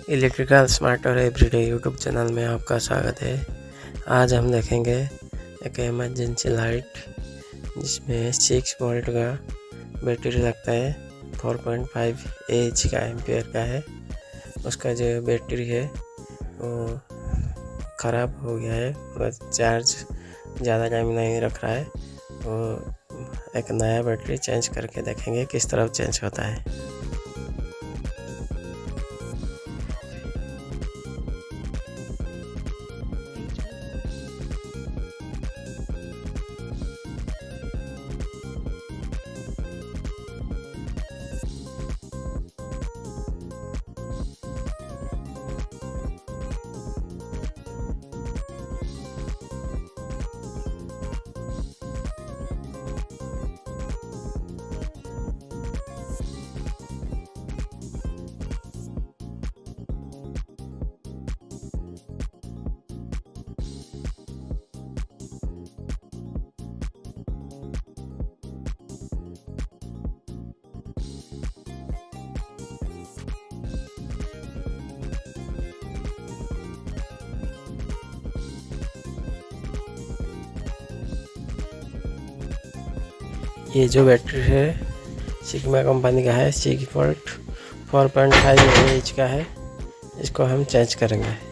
Electrical smart और everyday YouTube channel में आपका स्वागत है। आज हम देखेंगे एक इमरजेंसी लाइट जिसमें 6 वोल्ट का बैटरी लगता है। 4.5 एच का एम्पियर का है। उसका जो बैटरी है वो ख़राब हो गया है, बस चार्ज ज़्यादा टाइम नहीं रख रहा है। वो एक नया बैटरी चेंज करके देखेंगे किस तरह चेंज होता है। ये जो बैटरी है सिग्मा कंपनी का है। 6 वोल्ट 4.5 एच का है। इसको हम चेंज करेंगे।